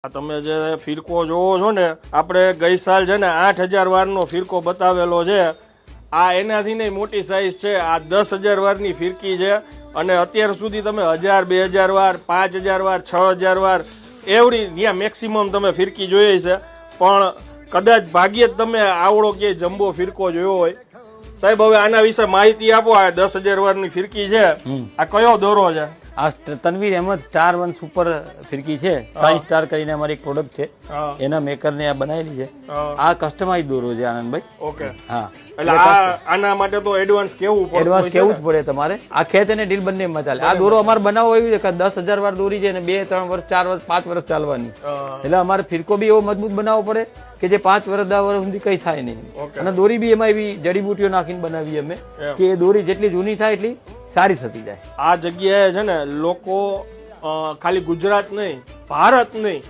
તમે જે ફિરકો જોવો છો ને, આપણે ગઈ સાલ છે ને 8000 વારનો ફિરકો બતાવેલો છે. આ એનાથી નહીં મોટી સાઈઝ છે. આ 10000 વારની ફિરકી છે અને અત્યાર સુધી તમે 1000, 2000 વાર, 5000 વાર, 6000 વાર એવડી ત્યાં મેક્સિમમ તમે ફિરકી જોઈ છે. પણ કદાચ ભાગ્યે જ તમે આવડો કે જમ્બો ફિરકો જોયો હોય. સાહેબ હવે આના વિશે માહિતી આપો. આ 10000 વારની ફિરકી છે, આ કયો દોરો છે? આ તનવીર અહેમદ સ્ટાર 1 સુપર ફિરકી છે. સાઈ સ્ટાર કરીને અમારી એક પ્રોડક્ટ છે, એના મેકર ને આ બનાવેલી છે. આ કસ્ટમાઇઝ દોરો છે આનંદભાઈ. ઓકે, હા, એટલે આના માટે તો એડવાન્સ કેવું પડે? એડવાન્સ કેવું જ પડે તમારે. આ ખેત અને ડીલ બંને માં ચાલે. આ દોરો અમારે બનાવવો એવી છે કે 10000 વાર દોરી છે અને 2, 3 વર્ષ, 4 વર્ષ, 5 વર્ષ ચાલવાની. એટલે અમારે ફિરકો બી એવો મજબૂત બનાવવો પડે કે જે 5 વર્ષ, 10 વર્ષ સુધી કઈ થાય નહીં. અને દોરી બી એમાં એવી જડીબુટીઓ નાખીને બનાવીએ અમે કે એ દોરી જેટલી જૂની થાય એટલી સારી થતી જાય. આ જગ્યાએ છે ને લોકો ખાલી ગુજરાત નહીં, ભારત નહીં,